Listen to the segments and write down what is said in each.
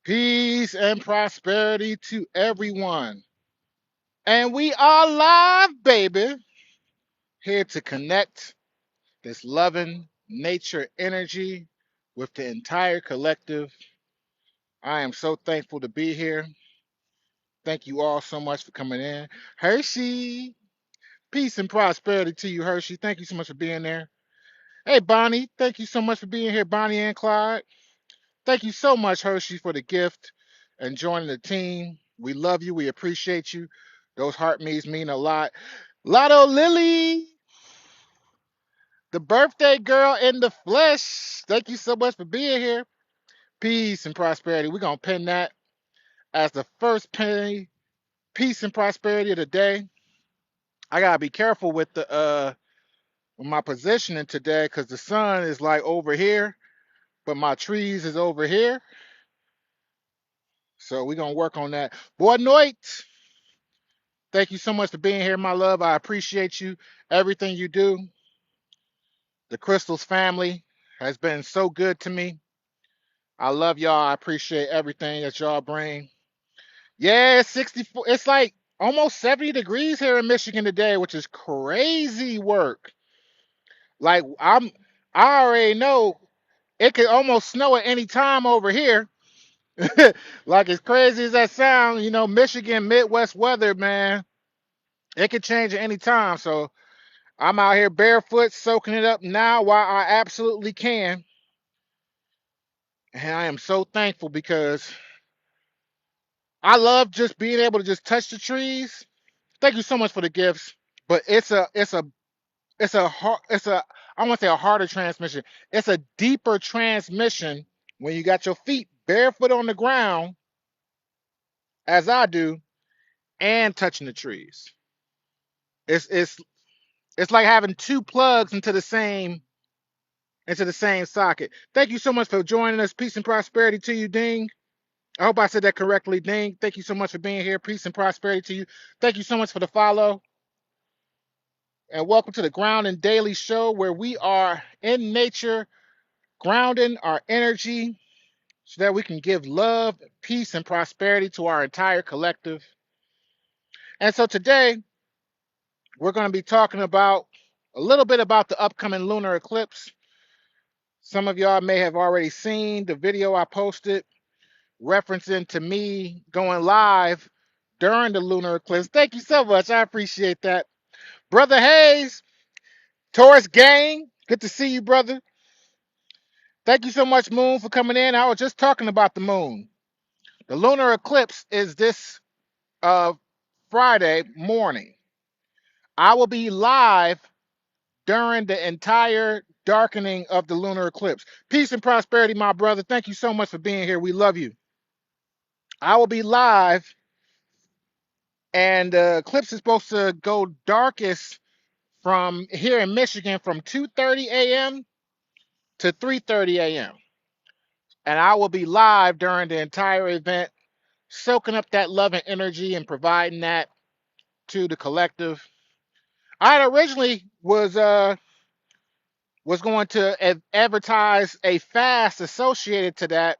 Peace and prosperity to everyone. And we are live, baby, here to connect this loving nature energy with the entire collective. I am so thankful to be here. Thank you all so much for coming in. Hershey, peace and prosperity to you, Hershey. Thank you so much for being there. Hey, Bonnie, thank you so much for being here, Bonnie and Clyde. Thank you so much, Hershey, for the gift and joining the team. We love you. We appreciate you. Those heart me's mean a lot. Lotto Lily, the birthday girl in the flesh. Thank you so much for being here. Peace and prosperity. We're going to pin that as the first penny. Peace and prosperity of the day. I got to be careful with my positioning today because the sun is like over here, but my trees is over here. So we're going to work on that. Boy, Noit. Thank you so much for being here, my love. I appreciate you. Everything you do. The Crystals family has been so good to me. I love y'all. I appreciate everything that y'all bring. Yeah, it's 64. It's like almost 70 degrees here in Michigan today, which is crazy work. Like I already know it could almost snow at any time over here. Like as crazy as that sounds, Michigan Midwest weather, man, it could change at any time. So I'm out here barefoot, soaking it up now while I absolutely can. And I am so thankful because I love just being able to just touch the trees. Thank you so much for the gifts. But it's a I want to say a harder transmission. It's a deeper transmission when you got your feet barefoot on the ground, as I do, and touching the trees. It's like having two plugs into the same socket. Thank you so much for joining us. Peace and prosperity to you, Ding. I hope I said that correctly, Ding. Thank you so much for being here. Peace and prosperity to you. Thank you so much for the follow. And welcome to the Ground and Daily Show, where we are in nature, grounding our energy so that we can give love, peace, and prosperity to our entire collective. And so today, we're going to be talking about a little bit about the upcoming lunar eclipse. Some of y'all may have already seen the video I posted referencing to me going live during the lunar eclipse. Thank you so much. I appreciate that. Brother Hayes, Taurus Gang, good to see you, brother. Thank you so much, Moon, for coming in. I was just talking about the moon. The lunar eclipse is this Friday morning. I will be live during the entire darkening of the lunar eclipse. Peace and prosperity, my brother. Thank you so much for being here. We love you. I will be live, and the eclipse is supposed to go darkest from here in Michigan from 2:30 a.m. to 3:30 a.m. And I will be live during the entire event, soaking up that love and energy and providing that to the collective. I had originally was going to advertise a fast associated to that.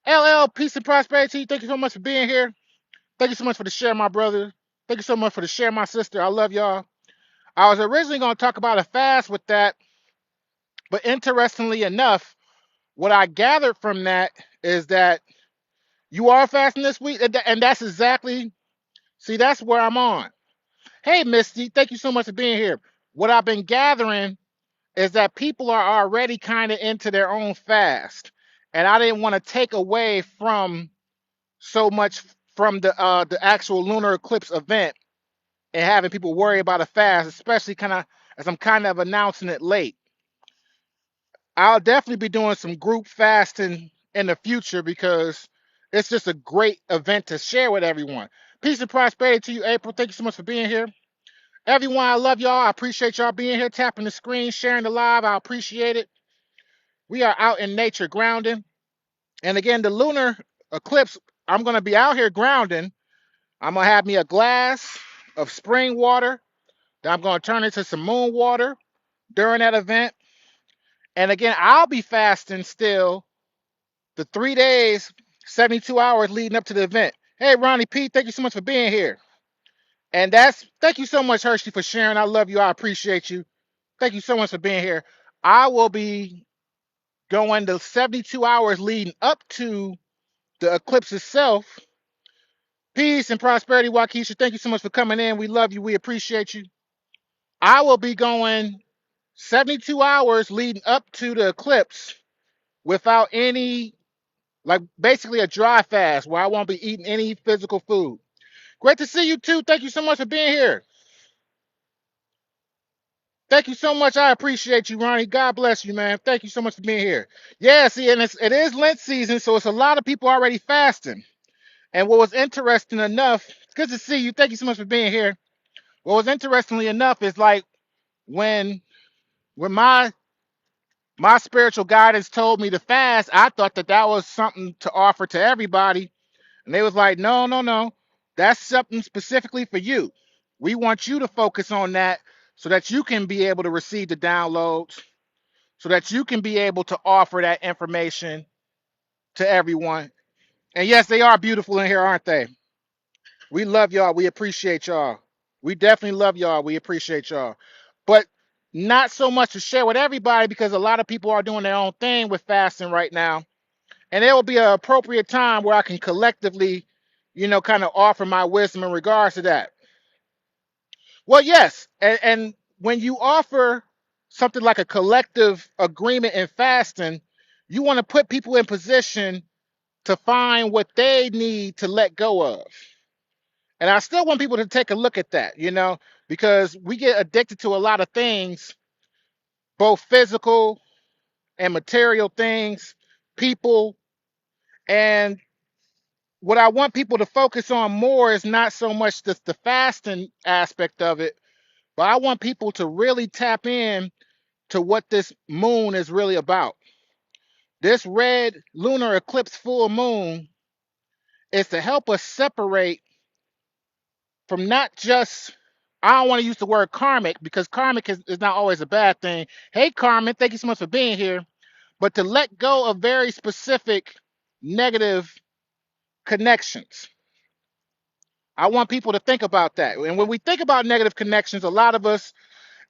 LL, peace and prosperity. Thank you so much for being here. Thank you so much for the share, my brother. Thank you so much for the share, my sister. I love y'all. I was originally going to talk about a fast with that, but interestingly enough, what I gathered from that is that you are fasting this week, and that's exactly, see, that's where I'm on. Hey, Misty, thank you so much for being here. What I've been gathering is that people are already kind of into their own fast, and I didn't want to take away from so much from the actual lunar eclipse event and having people worry about a fast, especially kind of as I'm kind of announcing it late. I'll definitely be doing some group fasting in the future because it's just a great event to share with everyone. Peace and prosperity to you, April. Thank you so much for being here. Everyone, I love y'all. I appreciate y'all being here, tapping the screen, sharing the live. I appreciate it. We are out in nature grounding. And again, the lunar eclipse, I'm going to be out here grounding. I'm going to have me a glass of spring water that I'm going to turn into some moon water during that event. And again, I'll be fasting still the 3 days 72 hours leading up to the event. Hey, Ronnie P, thank you so much for being here. And thank you so much, Hershey, for sharing. I love you. I appreciate you. Thank you so much for being here. I will be going the 72 hours leading up to the eclipse itself. Peace and prosperity, Waukesha. Thank you so much for coming in. We love you. We appreciate you. I will be going 72 hours leading up to the eclipse without any, like basically a dry fast where I won't be eating any physical food. Great to see you too. Thank you so much for being here. Thank you so much. I appreciate you, Ronnie. God bless you, man. Thank you so much for being here. Yeah, see, and it is Lent season, so it's a lot of people already fasting. And what was interesting enough, it's good to see you. Thank you so much for being here. What was interestingly enough is like when when my spiritual guidance told me to fast, I thought that was something to offer to everybody, and they was like, no, no, no, that's something specifically for you. We want you to focus on that so that you can be able to receive the downloads, so that you can be able to offer that information to everyone. And yes, they are beautiful in here, aren't they? We love y'all. We appreciate y'all. We definitely love y'all. We appreciate y'all. But not so much to share with everybody because a lot of people are doing their own thing with fasting right now. And there will be an appropriate time where I can collectively, kind of offer my wisdom in regards to that. Well, yes. And when you offer something like a collective agreement in fasting, you want to put people in position to find what they need to let go of. And I still want people to take a look at that, because we get addicted to a lot of things, both physical and material things, people. And what I want people to focus on more is not so much the fasting aspect of it, but I want people to really tap in to what this moon is really about. This red lunar eclipse full moon is to help us separate from not just, I don't want to use the word karmic because karmic is not always a bad thing. Hey, Carmen, thank you so much for being here. But to let go of very specific negative connections. I want people to think about that. And when we think about negative connections, a lot of us,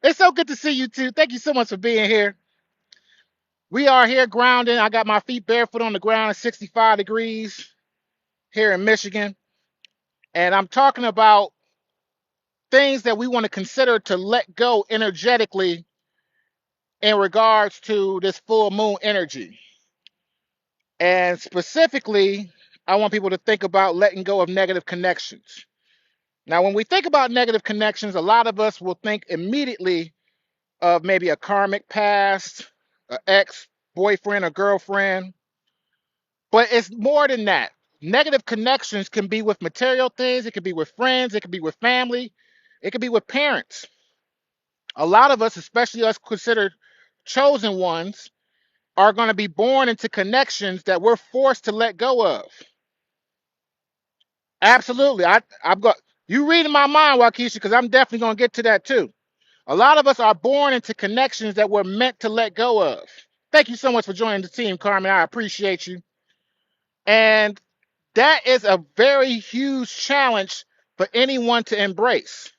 it's so good to see you too. Thank you so much for being here. We are here grounding. I got my feet barefoot on the ground at 65 degrees here in Michigan. And I'm talking about things that we want to consider to let go energetically in regards to this full moon energy. And specifically, I want people to think about letting go of negative connections. Now, when we think about negative connections, a lot of us will think immediately of maybe a karmic past, an ex boyfriend or girlfriend, but it's more than that. Negative connections can be with material things, it can be with friends, it can be with family, it can be with parents. A lot of us, especially us considered chosen ones, are going to be born into connections that we're forced to let go of. Absolutely. I've got you reading my mind, Waukesha, because I'm definitely going to get to that too. A lot of us are born into connections that we're meant to let go of. Thank you so much for joining the team, Carmen. I appreciate you. And that is a very huge challenge for anyone to embrace.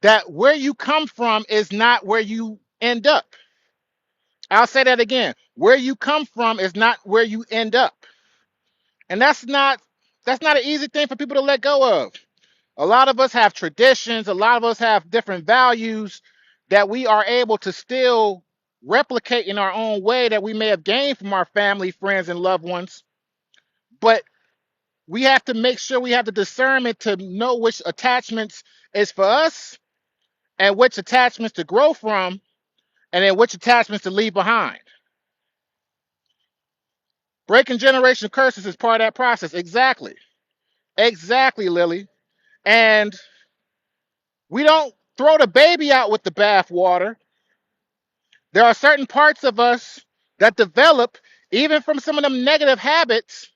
That where you come from is not where you end up. I'll say that again. Where you come from is not where you end up. And that's not an easy thing for people to let go of. A lot of us have traditions, a lot of us have different values that we are able to still replicate in our own way that we may have gained from our family, friends, and loved ones. But we have to make sure we have the discernment to know which attachments is for us and which attachments to grow from and then which attachments to leave behind. Breaking generational curses is part of that process. Exactly. Exactly, Lily. And we don't throw the baby out with the bathwater. There are certain parts of us that develop, even from some of them negative habits,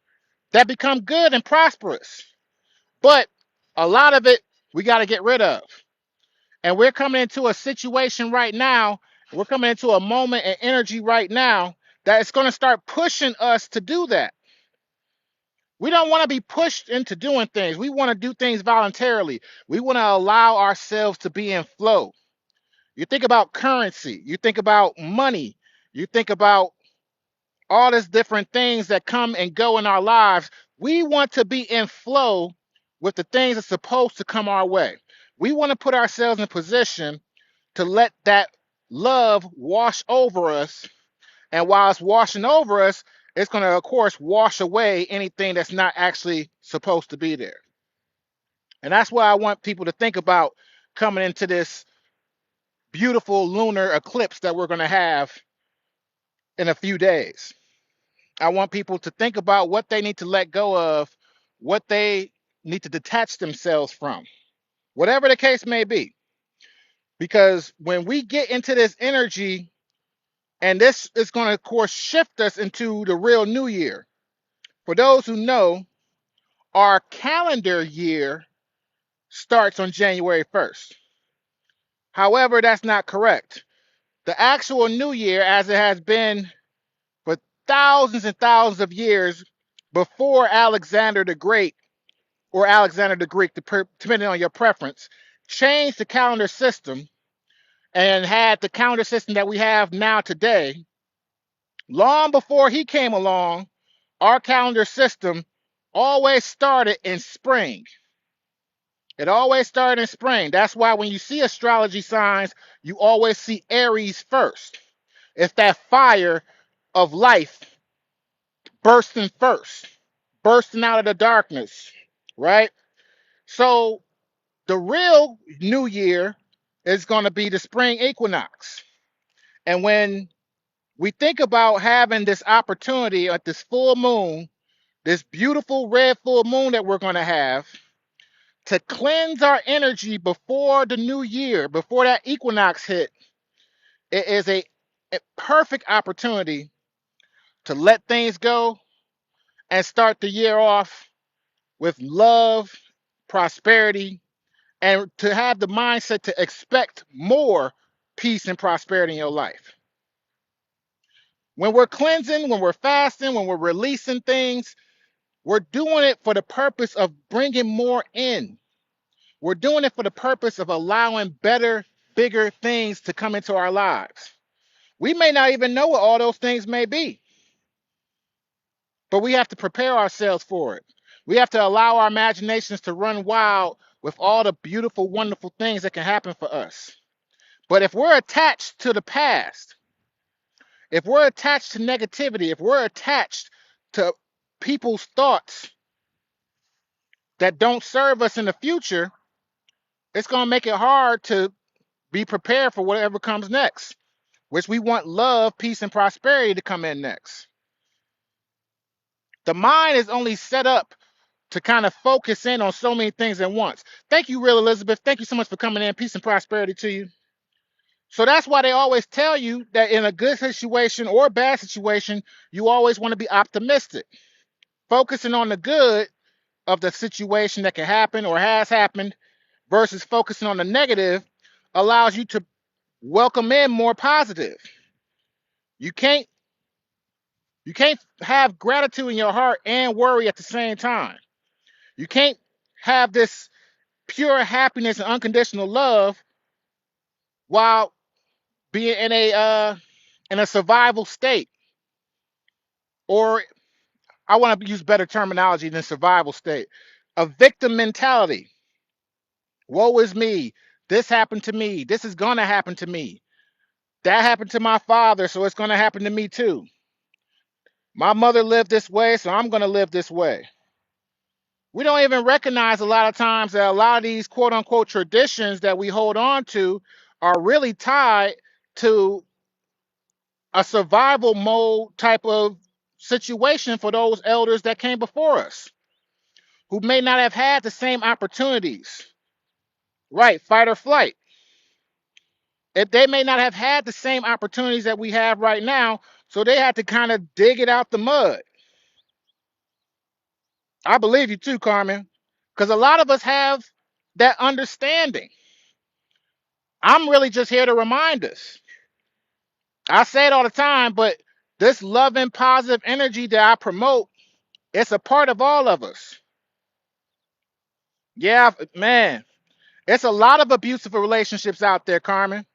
that become good and prosperous. But a lot of it we got to get rid of. And we're coming into a situation right now, we're coming into a moment and energy right now that it's going to start pushing us to do that. We don't want to be pushed into doing things. We want to do things voluntarily. We want to allow ourselves to be in flow. You think about currency, you think about money, you think about all these different things that come and go in our lives. We want to be in flow with the things that's supposed to come our way. We want to put ourselves in position to let that love wash over us. And while it's washing over us, it's going to, of course, wash away anything that's not actually supposed to be there. And that's why I want people to think about coming into this beautiful lunar eclipse that we're going to have in a few days. I want people to think about what they need to let go of, what they need to detach themselves from, whatever the case may be. Because when we get into this energy, and this is going to, of course, shift us into the real new year. For those who know, our calendar year starts on January 1st. However, that's not correct. The actual new year, as it has been for thousands and thousands of years before Alexander the Great or Alexander the Greek, depending on your preference, changed the calendar system and had the calendar system that we have now today. Long before he came along, our calendar system always started in spring. It always started in spring. That's why when you see astrology signs, you always see Aries first. It's that fire of life bursting first, bursting out of the darkness, right? So the real new year is going to be the spring equinox. And when we think about having this opportunity at this full moon, this beautiful red full moon that we're going to have, to cleanse our energy before the new year, before that equinox hit, it is a perfect opportunity to let things go and start the year off with love, prosperity, and to have the mindset to expect more peace and prosperity in your life. When we're cleansing, when we're fasting, when we're releasing things, we're doing it for the purpose of bringing more in. We're doing it for the purpose of allowing better, bigger things to come into our lives. We may not even know what all those things may be, but we have to prepare ourselves for it. We have to allow our imaginations to run wild with all the beautiful, wonderful things that can happen for us. But if we're attached to the past, if we're attached to negativity, if we're attached to people's thoughts that don't serve us in the future, it's going to make it hard to be prepared for whatever comes next, which we want love, peace, and prosperity to come in next. The mind is only set up to kind of focus in on so many things at once. Thank you, Real Elizabeth. Thank you so much for coming in. Peace and prosperity to you. So that's why they always tell you that in a good situation or a bad situation, you always want to be optimistic. Focusing on the good of the situation that can happen or has happened versus focusing on the negative allows you to welcome in more positive. You can't you can't have gratitude in your heart and worry at the same time. You can't have this pure happiness and unconditional love while being in a survival state, or I want to use better terminology than survival state, a victim mentality. Woe is me. This happened to me. This is going to happen to me. That happened to my father, so it's going to happen to me too. My mother lived this way, so I'm going to live this way. We don't even recognize a lot of times that a lot of these quote unquote traditions that we hold on to are really tied to a survival mode type of situation for those elders that came before us who may not have had the same opportunities. Right, fight or flight. If they may not have had the same opportunities that we have right now, so they had to kind of dig it out the mud. I believe you too, Carmen, because a lot of us have that understanding. I'm really just here to remind us. I say it all the time, but this loving, positive energy that I promote It's a part of all of us. Yeah, man. It's a lot of abusive relationships out there, Carmen.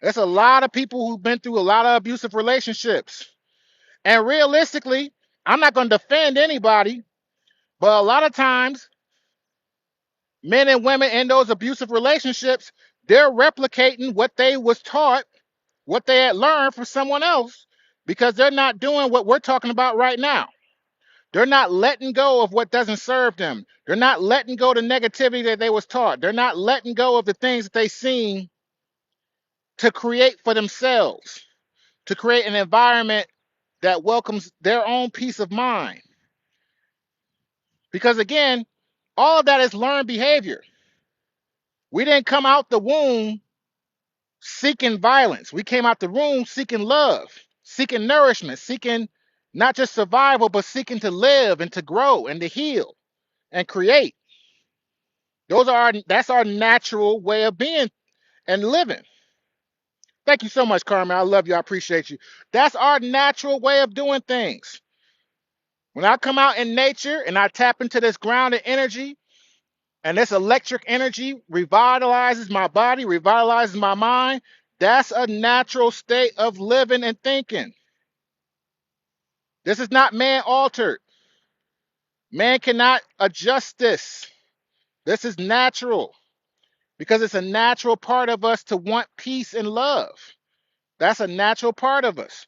There's a lot of people who've been through a lot of abusive relationships. And realistically, I'm not going to defend anybody, but a lot of times, men and women in those abusive relationships, they're replicating what they was taught, what they had learned from someone else, because they're not doing what we're talking about right now. They're not letting go of what doesn't serve them. They're not letting go of the negativity that they was taught. They're not letting go of the things that they seen to create for themselves, to create an environment that welcomes their own peace of mind. Because again, all of that is learned behavior. We didn't come out the womb seeking violence. We came out the womb seeking love, seeking nourishment, seeking not just survival, but seeking to live and to grow and to heal and create. That's our natural way of being and living. Thank you so much, Carmen. I love you. I appreciate you. That's our natural way of doing things. When I come out in nature and I tap into this grounded energy, and this electric energy revitalizes my body, revitalizes my mind, that's a natural state of living and thinking. This is not man altered. Man cannot adjust this. This is natural because it's a natural part of us to want peace and love. That's a natural part of us.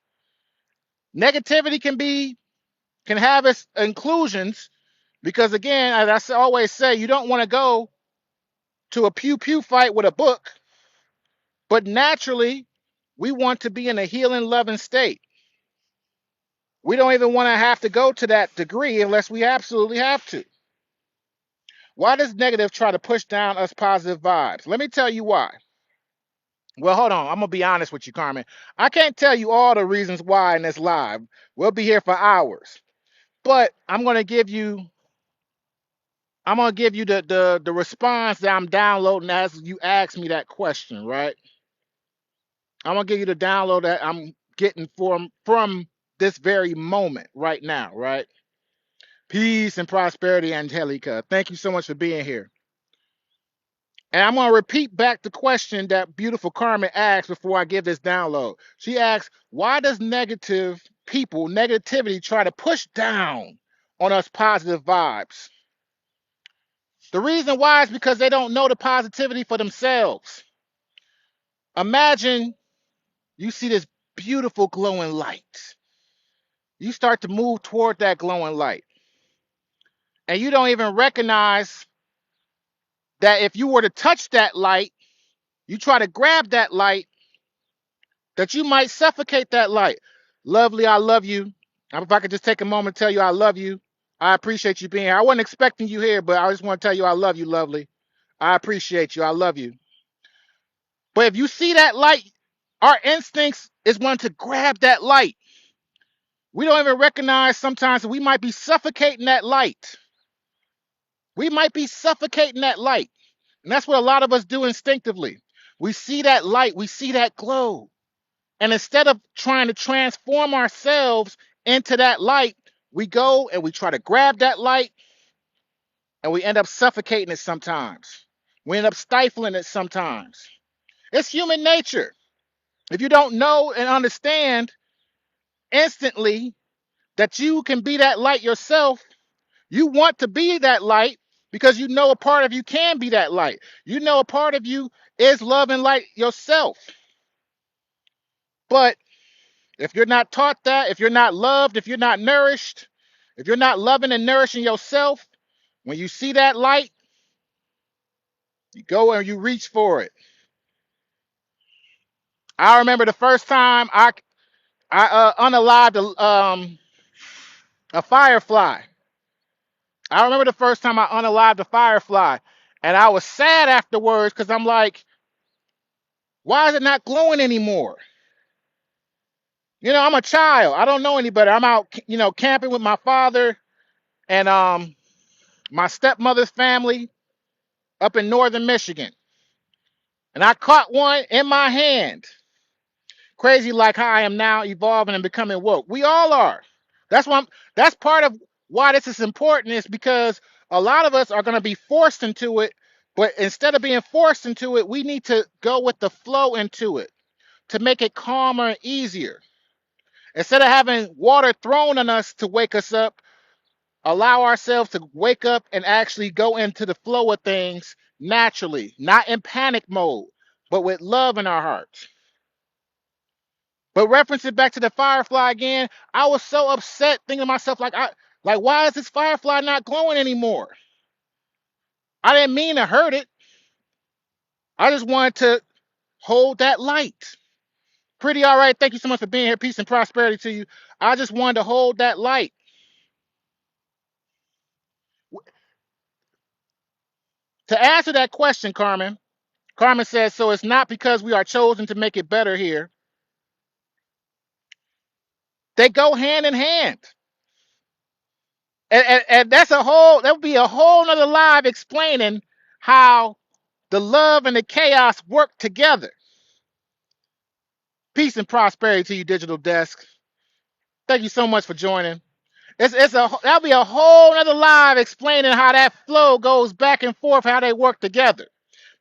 Negativity can have its inclusions because again, as I always say, you don't want to go to a pew pew fight with a book, but naturally we want to be in a healing, loving state. We don't even want to have to go to that degree unless we absolutely have to. Why does negative try to push down us positive vibes? Let me tell you why. Well, hold on. I'm going to be honest with you, Carmen. I can't tell you all the reasons why in this live. We'll be here for hours. But I'm going to give you the response that I'm downloading as you ask me that question, right? I'm going to give you the download that I'm getting from this very moment right now, right? Peace and prosperity, Angelica. Thank you so much for being here. And I'm going to repeat back the question that beautiful Carmen asked before I give this download. She asked, why does negativity try to push down on us positive vibes? The reason why is because they don't know the positivity for themselves. Imagine you see this beautiful glowing light. You start to move toward that glowing light. And you don't even recognize that if you were to touch that light, you try to grab that light, that you might suffocate that light. Lovely, I love you. If I could just take a moment to tell you I love you. I appreciate you being here. I wasn't expecting you here, but I just want to tell you I love you, lovely. I appreciate you. I love you. But if you see that light, our instincts is one to grab that light. We don't even recognize sometimes that we might be suffocating that light. We might be suffocating that light. And that's what a lot of us do instinctively. We see that light, we see that glow. And instead of trying to transform ourselves into that light, we go and we try to grab that light and we end up suffocating it sometimes. We end up stifling it sometimes. It's human nature. If you don't know and understand instantly that you can be that light yourself, you want to be that light because you know a part of you can be that light. You know a part of you is love and light yourself. But if you're not taught that, if you're not loved, if you're not nourished, if you're not loving and nourishing yourself, when you see that light, you go and you reach for it. I remember the first time I unalived a firefly. I remember the first time I unalived a firefly, and I was sad afterwards because I'm like, why is it not glowing anymore? You know, I'm a child. I don't know any better. I'm out, camping with my father and my stepmother's family up in northern Michigan. And I caught one in my hand. Crazy like how I am now evolving and becoming woke. We all are. That's part of Why this is important is because a lot of us are going to be forced into it, but instead of being forced into it, we need to go with the flow into it to make it calmer and easier. Instead of having water thrown on us to wake us up, allow ourselves to wake up and actually go into the flow of things naturally, not in panic mode, but with love in our hearts. But referencing back to the firefly again, I was so upset thinking to myself, like, why is this firefly not glowing anymore? I didn't mean to hurt it. I just wanted to hold that light. Pretty all right. Thank you so much for being here. Peace and prosperity to you. I just wanted to hold that light. To answer that question, Carmen says, so it's not because we are chosen to make it better here. They go hand in hand. And that would be a whole nother live explaining how the love and the chaos work together. Peace and prosperity to you, Digital Desk. Thank you so much for joining. That'll be a whole nother live explaining how that flow goes back and forth, how they work together.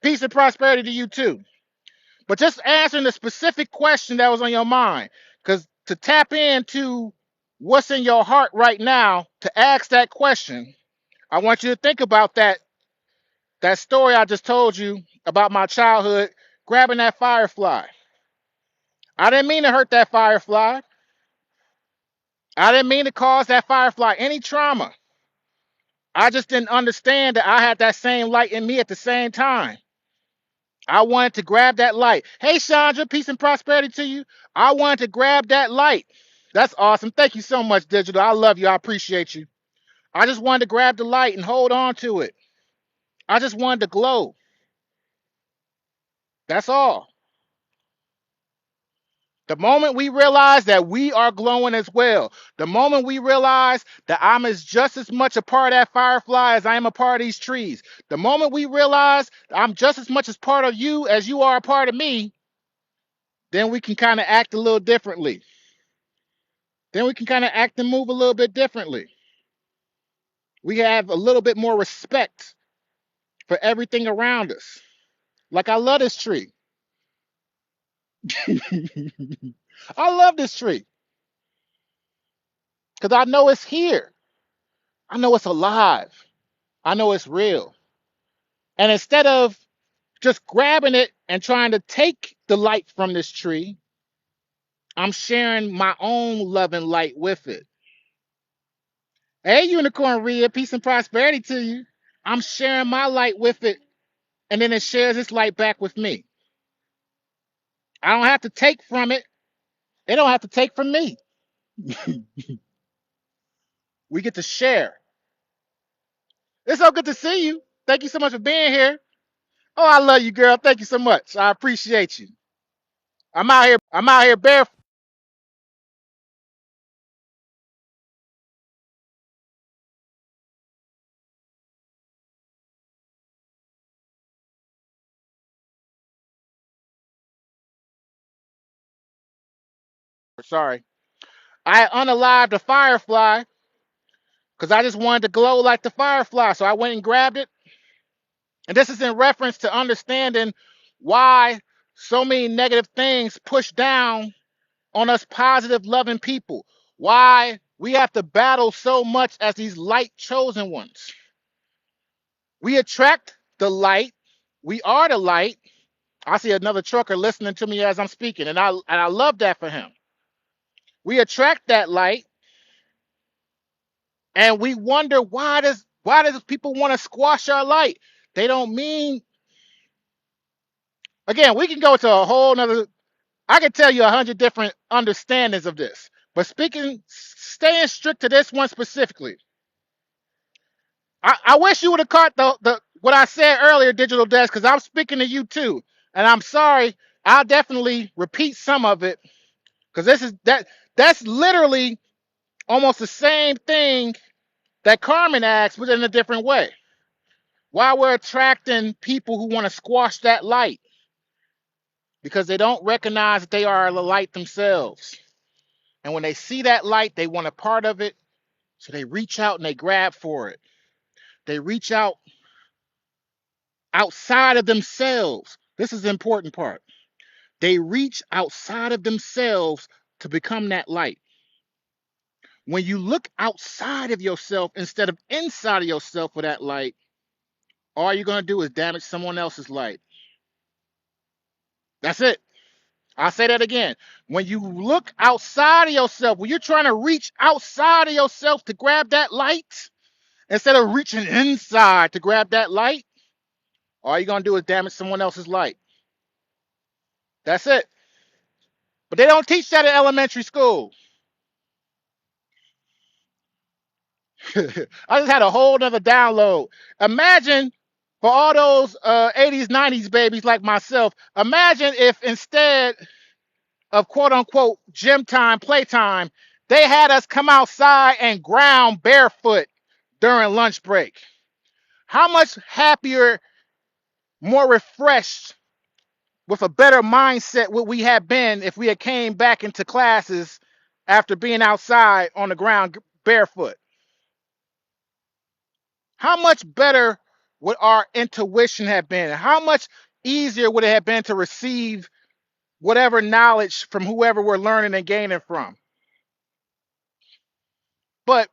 Peace and prosperity to you too. But just answering the specific question that was on your mind, because to tap into what's in your heart right now, to ask that question, I want you to think about that story I just told you about my childhood grabbing that firefly. I didn't mean to hurt that firefly. I didn't mean to cause that firefly any trauma. I just didn't understand that I had that same light in me at the same time. I wanted to grab that light. Hey, Chandra, peace and prosperity to you. I wanted to grab that light. That's awesome. Thank you so much, Digital. I love you. I appreciate you. I just wanted to grab the light and hold on to it. I just wanted to glow. That's all. The moment we realize that we are glowing as well, the moment we realize that I'm just as much a part of that firefly as I am a part of these trees, the moment we realize I'm just as much as part of you as you are a part of me, then we can kind of act a little differently. Then we can kind of act and move a little bit differently. We have a little bit more respect for everything around us. Like I love this tree. I love this tree because I know it's here. I know it's alive. I know it's real. And instead of just grabbing it and trying to take the light from this tree, I'm sharing my own love and light with it. Hey, Unicorn Rhea, peace and prosperity to you. I'm sharing my light with it, and then it shares its light back with me. I don't have to take from it. They don't have to take from me. We get to share. It's so good to see you. Thank you so much for being here. Oh, I love you, girl. Thank you so much. I appreciate you. I'm out here barefoot. Sorry. I unalived a firefly because I just wanted to glow like the firefly. So I went and grabbed it. And this is in reference to understanding why so many negative things push down on us positive, loving people. Why we have to battle so much as these light chosen ones. We attract the light. We are the light. I see another trucker listening to me as I'm speaking, and I love that for him. We attract that light, and we wonder why does people want to squash our light? They don't mean. Again, we can go to a whole nother. I can tell you 100 different understandings of this, but staying strict to this one specifically. I wish you would have caught the what I said earlier, Digital Desk, because I'm speaking to you too, and I'm sorry. I'll definitely repeat some of it because that's literally almost the same thing that Carmen asked, but in a different way. Why we're attracting people who want to squash that light because they don't recognize that they are the light themselves. And when they see that light, they want a part of it So they reach out and they grab for it. They reach out outside of themselves. This is the important part. They reach outside of themselves to become that light. When you look outside of yourself instead of inside of yourself for that light, all you're going to do is damage someone else's light. That's it. I'll say that again. When you look outside of yourself, when you're trying to reach outside of yourself to grab that light, instead of reaching inside to grab that light, all you're going to do is damage someone else's light. That's it. But they don't teach that in elementary school. I just had a whole nother download. Imagine for all those 80s, 90s babies like myself, imagine if instead of quote unquote gym time, playtime, they had us come outside and ground barefoot during lunch break. How much happier, more refreshed, with a better mindset would we have been if we had came back into classes after being outside on the ground barefoot? How much better would our intuition have been? How much easier would it have been to receive whatever knowledge from whoever we're learning and gaining from? But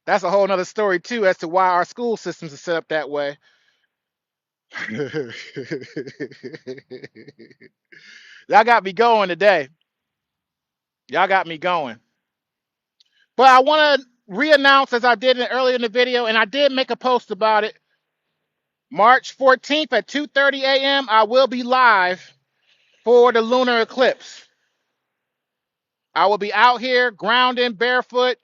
that's a whole nother story too as to why our school systems are set up that way. Y'all got me going today. Y'all got me going. But I want to re-announce, as I did earlier in the video, and I did make a post about it. March 14th at 2:30 a.m. I will be live for the lunar eclipse. I will be out here grounding barefoot.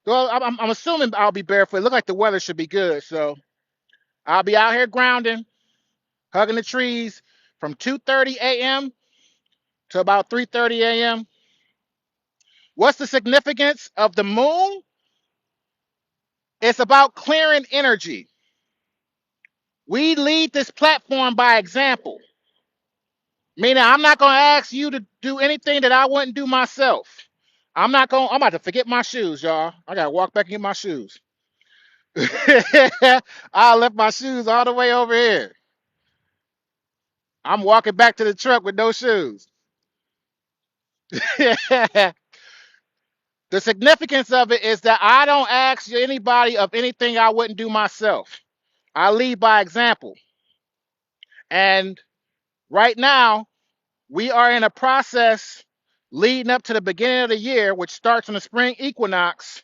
Well, I'm assuming I'll be barefoot. It looks like the weather should be good, so I'll be out here grounding, hugging the trees from 2:30 a.m. to about 3:30 a.m. What's the significance of the moon? It's about clearing energy. We lead this platform by example. Meaning, I'm not going to ask you to do anything that I wouldn't do myself. I'm about to forget my shoes, y'all. I got to walk back and get my shoes. I left my shoes all the way over here. I'm walking back to the truck with no shoes. The significance of it is that I don't ask anybody of anything I wouldn't do myself. I lead by example. And right now, we are in a process leading up to the beginning of the year, which starts on the spring equinox,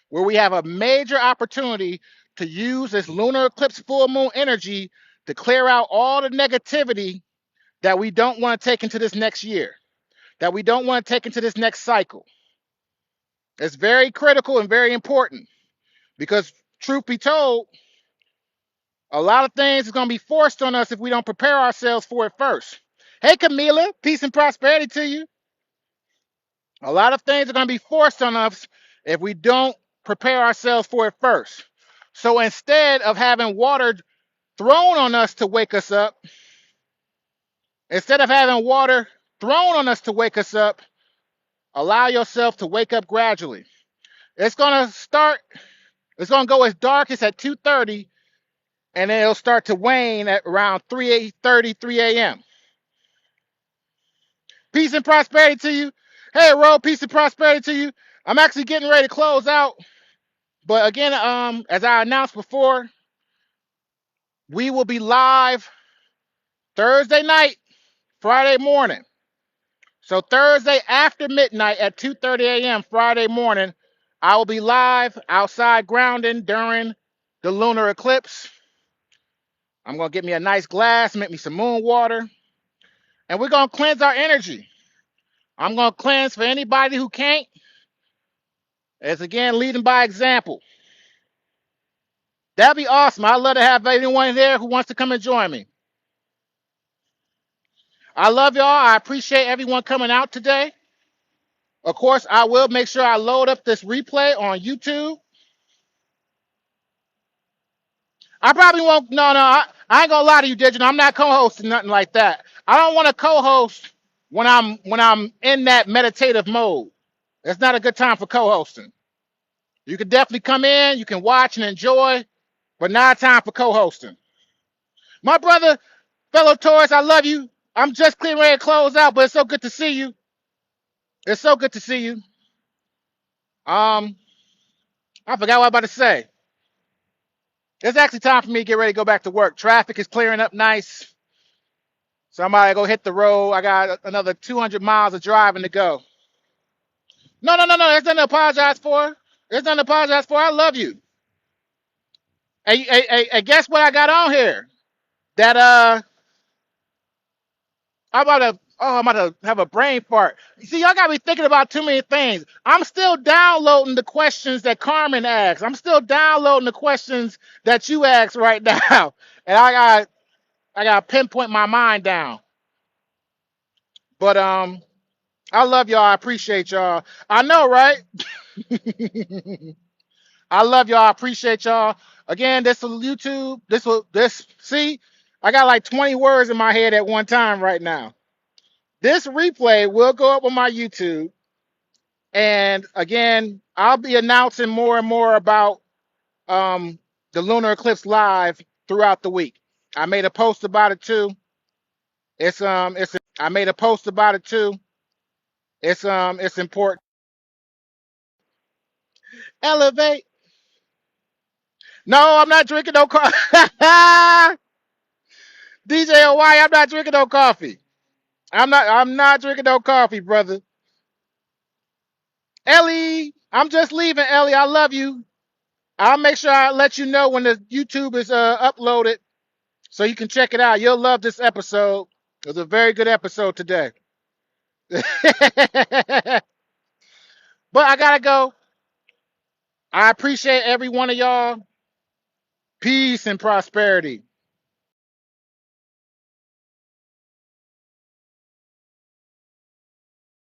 where we have a major opportunity to use this lunar eclipse full moon energy to clear out all the negativity that we don't want to take into this next year, that we don't want to take into this next cycle. It's very critical and very important because, truth be told, a lot of things is going to be forced on us if we don't prepare ourselves for it first. Hey, Camila, peace and prosperity to you. A lot of things are going to be forced on us if we don't prepare ourselves for it first. So instead of having water thrown on us to wake us up, instead of having water thrown on us to wake us up, allow yourself to wake up gradually. It's going to go as dark as at 2:30, and then it'll start to wane at around 3:30, 3 a.m. Peace and prosperity to you. Hey, Ro, peace and prosperity to you. I'm actually getting ready to close out. But again, as I announced before, we will be live Thursday night, Friday morning. So Thursday after midnight at 2:30 a.m. Friday morning, I will be live outside grounding during the lunar eclipse. I'm going to get me a nice glass, make me some moon water, and we're going to cleanse our energy. I'm going to cleanse for anybody who can't. It's again leading by example. That'd be awesome. I'd love to have anyone there who wants to come and join me. I love y'all. I appreciate everyone coming out today. Of course, I will make sure I load up this replay on YouTube. I probably won't. No, I ain't gonna lie to you, Digital. I'm not co-hosting nothing like that. I don't want to co-host when I'm in that meditative mode. It's not a good time for co-hosting. You can definitely come in, you can watch and enjoy, but now time for co-hosting. My brother, fellow Taurus, I love you. I'm just clearing ready to close out, but it's so good to see you. It's so good to see you. Um, I forgot what I was about to say. It's actually time for me to get ready to go back to work. Traffic is clearing up nice. So I'm about to go hit the road. I got another 200 miles of driving to go. No, no, no, no. There's nothing to apologize for. There's nothing to apologize for. I love you. Hey, guess what I got on here? That I'm about to have a brain fart. See, y'all got me thinking about too many things. I'm still downloading the questions that Carmen asked. I'm still downloading the questions that you asked right now, and I got to pinpoint my mind down. But I love y'all. I appreciate y'all. I know, right? I love y'all. I appreciate y'all. Again, this will YouTube. This. See, I got like 20 words in my head at one time right now. This replay will go up on my YouTube. And again, I'll be announcing more and more about the lunar eclipse live throughout the week. I made a post about it too. I made a post about it too. It's important. Elevate. No, I'm not drinking no coffee. DJ Hawaii, I'm not drinking no coffee. I'm not drinking no coffee, brother. Ellie, I'm just leaving, Ellie. I love you. I'll make sure I let you know when the YouTube is uploaded so you can check it out. You'll love this episode. It was a very good episode today. But I gotta go. I appreciate every one of y'all. Peace and prosperity.